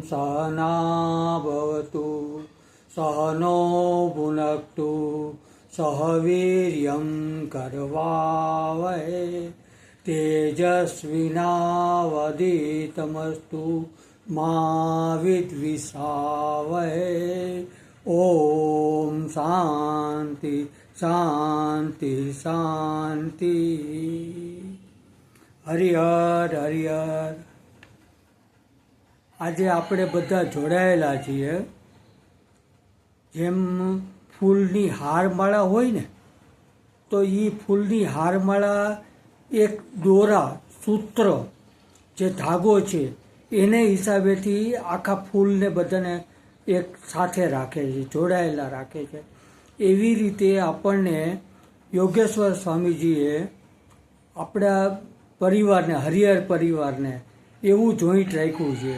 सहनावतु सहनो भुनक्तु सह वीर्यं करवावहै तेजस्विनावधीतमस्तु मा विद्विषावहै। ओम शांति शांति शांति। हरिहर हरिहर। આજે આપણે બધા જોડાયેલા છીએ। જેમ ફૂલની હારમાળા હોય ને, તો એ ફૂલની હારમાળા એક દોરા સૂત્ર જે ધાગો છે એને હિસાબેથી આખા ફૂલને બધાને એક સાથે રાખે છે, જોડાયેલા રાખે છે। એવી રીતે આપણને યોગેશ્વર સ્વામીજીએ આપણા પરિવારને, હરિહર પરિવારને એવું જોઈન્ટ રાખ્યું છે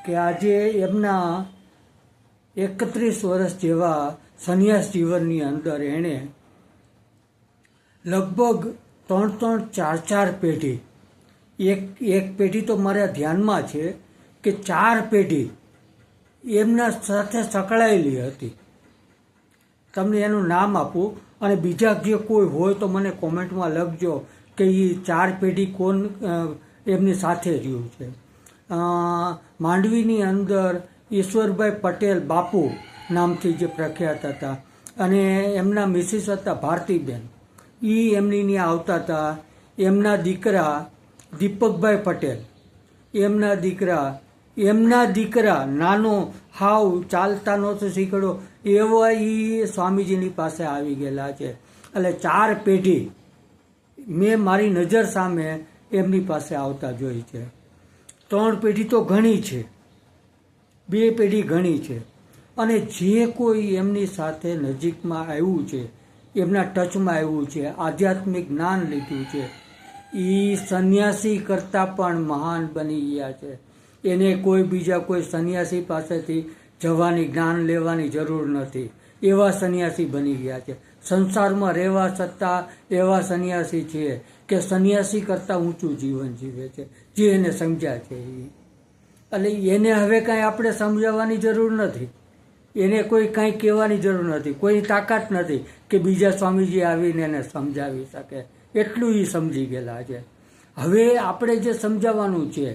કે આજે એમના 31 વર્ષ જેવા સંન્યાસ જીવનની અંદર એણે લગભગ 3-4 પેઢી, એક પેઢી તો મારા ધ્યાનમાં છે કે 4 પેઢી એમના સાથે સંકળાયેલી હતી। તમને એનું નામ આપું અને બીજા જે કોઈ હોય તો મને કોમેન્ટમાં લખજો કે એ 4 પેઢી કોણ એમની સાથે રહ્યું છે। માંડવીની અંદર ઈશ્વરભાઈ પટેલ બાપુ નામથી જે પ્રખ્યાત હતા, અને એમના મિસિસ હતા ભારતીબેન, એ એમની ત્યાં આવતા હતા। એમના દીકરા દીપકભાઈ પટેલ, એમના દીકરા નાનો હાવ ચાલતા નહોતો શીખડો એવા એ સ્વામીજીની પાસે આવી ગયેલા છે। એટલે 4 પેઢી મેં મારી નજર સામે એમની પાસે આવતા જોઈ છે। 3 પેઢી તો ઘણી છે, 2 પેઢી ઘણી છે। અને જે કોઈ એમની સાથે નજીકમાં આવ્યું છે, એમના ટચમાં આવ્યું છે, આધ્યાત્મિક જ્ઞાન લીધું છે, એ સંન્યાસી કરતાં પણ મહાન બની ગયા છે। એને કોઈ બીજા કોઈ સંન્યાસી પાસેથી જવાની, જ્ઞાન લેવાની જરૂર નથી, એવા સંન્યાસી બની ગયા છે। સંસારમાં રહેવા છતાં એવા સંન્યાસી છે કે સંન્યાસી કરતાં ઊંચું જીવન જીવે છે, જે એને સમજ્યા છે। એટલે એને હવે કાંઈ આપણે સમજાવવાની જરૂર નથી, એને કોઈ કાંઈ કહેવાની જરૂર નથી, કોઈ તાકાત નથી કે બીજા સ્વામીજી આવીને એને સમજાવી શકે, એટલું એ સમજી ગયેલા છે। હવે આપણે જે સમજાવવાનું છે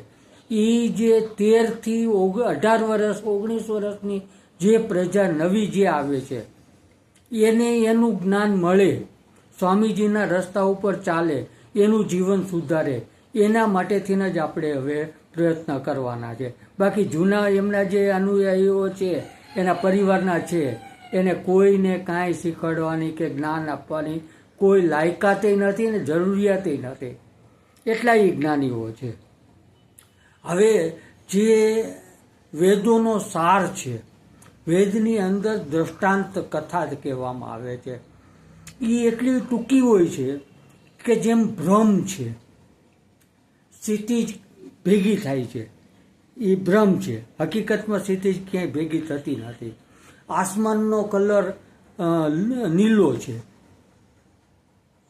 એ જે 13થી 18 વર્ષ, 19 વર્ષની જે પ્રજા નવી જે આવે છે એને એનું જ્ઞાન મળે, સ્વામીજીના રસ્તા ઉપર ચાલે, એનું જીવન સુધારે, એના માટેથી જ આપણે હવે પ્રયત્ન કરવાના છે। બાકી જૂના એમના જે અનુયાયીઓ છે, એના પરિવારના છે, એને કોઈને કાંઈ શીખવાડવાની કે જ્ઞાન આપવાની કોઈ લાયકાતે નથી ને જરૂરિયાતે નથી, એટલા એ જ્ઞાનીઓ છે। હવે જે વેદોનો સાર છે, વેદની અંદર દ્રષ્ટાંત કથા જ કહેવામાં આવે છે, એ એટલી ટૂંકી હોય છે કે જેમ ભ્રમ છે, ક્ષિતિજ ભેગી થાય છે, એ ભ્રમ છે, હકીકતમાં ક્ષિતિજ ક્યાંય ભેગી થતી નથી। આસમાનનો કલર નીલો છે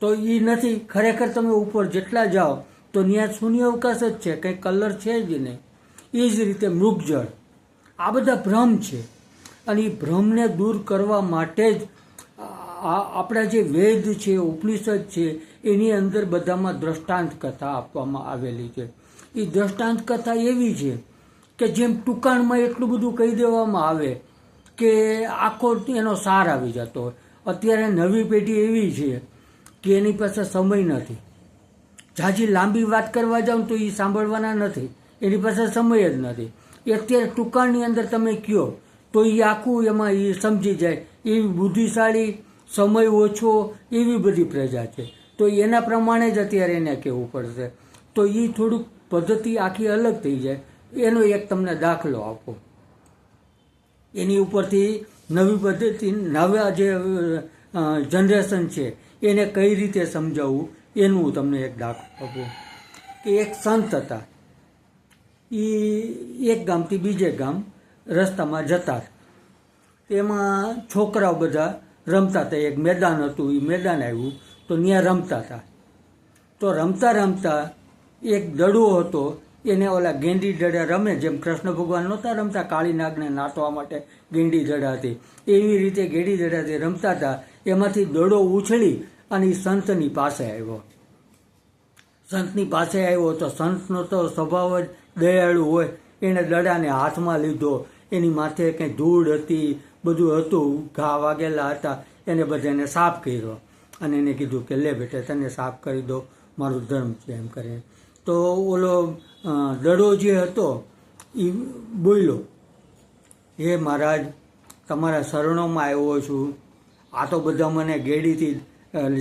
તો એ નથી, ખરેખર તમે ઉપર જેટલા જાઓ તો ત્યાં શૂન્ય અવકાશ જ છે, કંઈ કલર છે જ નહીં। એ જ રીતે મૃગજળ, આ બધા ભ્રમ છે, અને એ ભ્રમને દૂર કરવા માટે જ આપણા જે વેદ છે, ઉપનિષદ છે, એની અંદર બધામાં દ્રષ્ટાંત કથા આપવામાં આવેલી છે। એ દ્રષ્ટાંત કથા એવી છે કે જેમ ટૂંકાણમાં એટલું બધું કહી દેવામાં આવે કે આખો એનો સાર આવી જતો હોય। અત્યારે નવી પેઢી એવી છે કે એની પાસે સમય નથી, ઝાઝી લાંબી વાત કરવા જાઓ તો એ સાંભળવાના નથી, એની પાસે સમય જ નથી। એ અત્યારે ટૂંકાણની અંદર તમે કહો તો એ આખું એમાં એ સમજી જાય, એવી બુદ્ધિશાળી, સમય ઓછો, એવી બધી પ્રજા છે। તો એના પ્રમાણે જ અત્યારે એને કહેવું પડશે, તો એ થોડુંક પદ્ધતિ આખી અલગ થઈ જાય। એનો એક તમને દાખલો આપો, એની ઉપરથી નવી પદ્ધતિ, નવા જે જનરેશન છે એને કઈ રીતે સમજાવવું એનું તમને એક દાખલો આપું કે એક સંત હતા, એ એક ગામથી બીજે ગામ રસ્તામાં જતા, તેમાં છોકરાઓ બધા રમતા હતા। એક મેદાન હતું, એ મેદાન આવ્યું તો ત્યાં રમતા હતા। તો રમતા રમતા એક દડો હતો એને ઓલા ગેંડી દડા રમે, જેમ કૃષ્ણ ભગવાન નહોતા રમતા કાળી નાગને નાથવા માટે ગેંડી દડાથી, એવી રીતે ગેંડી દડાથી રમતા હતા. એમાંથી દડો ઉછળી અને એ સંતની પાસે આવ્યો. સંતની પાસે આવ્યો તો સંતનો તો સ્વભાવ જ દયાળુ હોય. એણે દડાને હાથમાં લીધો, એની માથે કંઈ ધૂળ હતી, બધું હતું, ઘા વાગેલા હતા, એને બધાને સાફ કર્યો અને એને કીધું કે લે બેટા તને સાફ કરી દો, મારો ધર્મ છે એમ કરે. તો ઓલો દડો જે હતો એ બોલ્યો, હે મહારાજ તમારા શરણોમાં આવ્યો છું, આ તો બધા મને ગેડીથી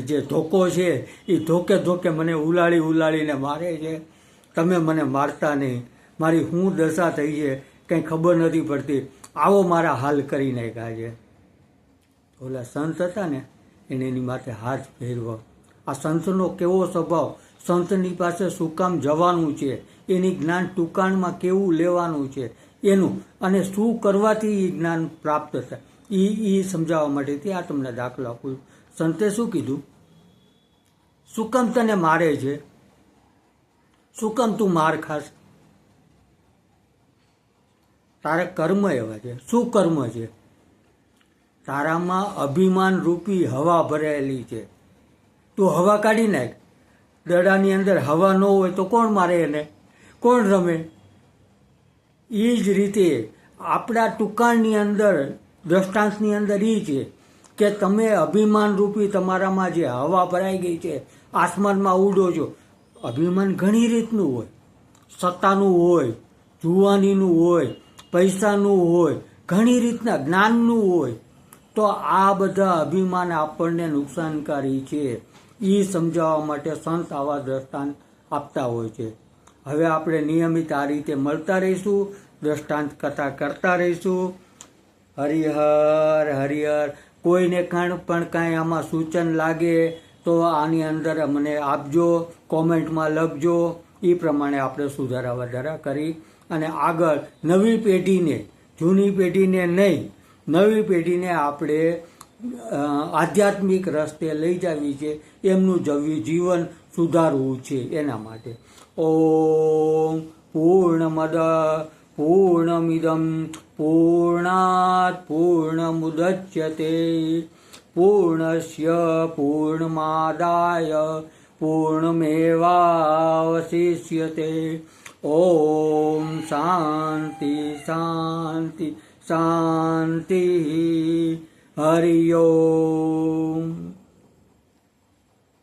જે ધોકો છે એ ધોકે ધોકે મને ઉલાળીને મારે છે, તમે મને મારતા નહીં, મારી શું દશા થઈ છે કંઈ ખબર નથી પડતી, આવો મારા હાલ કરી નાખ્યા છે. ઓલા સંત હતા ને એને એની માથે હાથ ફેરવો. આ સંતનો કેવો સ્વભાવ, સંતની પાસે શું કામ જવાનું છે, એની જ્ઞાન ટૂંકાણમાં કેવું લેવાનું છે એનું, અને શું કરવાથી એ જ્ઞાન પ્રાપ્ત થાય એ સમજાવવા માટેથી આ તમને દાખલો આપું. સંતે શું કીધું, શું કામ તને મારે છે, શું કામ તું માર ખાસ, તારા કર્મ એવા છે. શું કર્મ છે? તારામાં અભિમાન રૂપી હવા ભરાયેલી છે, તું હવા કાઢી નાખ. દડાની અંદર હવા ન હોય તો કોણ મારે એને, કોણ રમે? એ જ રીતે આપણા ટુકાણની અંદર દ્રષ્ટાંતની અંદર એ છે કે તમે અભિમાન રૂપી તમારામાં જે હવા ભરાઈ ગઈ છે, આસમાનમાં ઉડો છો. અભિમાન ઘણી રીતનું હોય, સત્તાનું હોય, જુવાનીનું હોય, પૈસાનું હોય, ઘણી રીતના જ્ઞાનનું હોય. તો આ બધા અભિમાન આપણને નુકસાનકારી છે, એ સમજાવવા માટે સંત આવા દ્રષ્ટાંત આપતા હોય છે. હવે આપણે નિયમિત આ રીતે મળતા રહીશું, દ્રષ્ટાંત કથા કરતા રહીશું. હરિહર હરિહર. કોઈને પણ કાંઈ આમાં સૂચન લાગે તો આની અંદર મને આપજો, કોમેન્ટમાં લખજો. એ પ્રમાણે આપણે સુધારા વધારા કરી અને આગળ નવી પેઢીને, જૂની પેઢીને નહીં, નવી પેઢીને આપણે આધ્યાત્મિક રસ્તે લઈ જવી છે, એમનું જીવન સુધારવું છે. એના માટે ઓમ પૂર્ણમદ પૂર્ણમિદં પૂર્ણાત પૂર્ણમુદચ્યતે પૂર્ણસ્ય પૂર્ણમાદાય પૂર્ણમેવાવશિષ્યતે. ઓમ શાંતિ શાંતિ શાંતિ. હરિ ઓમ.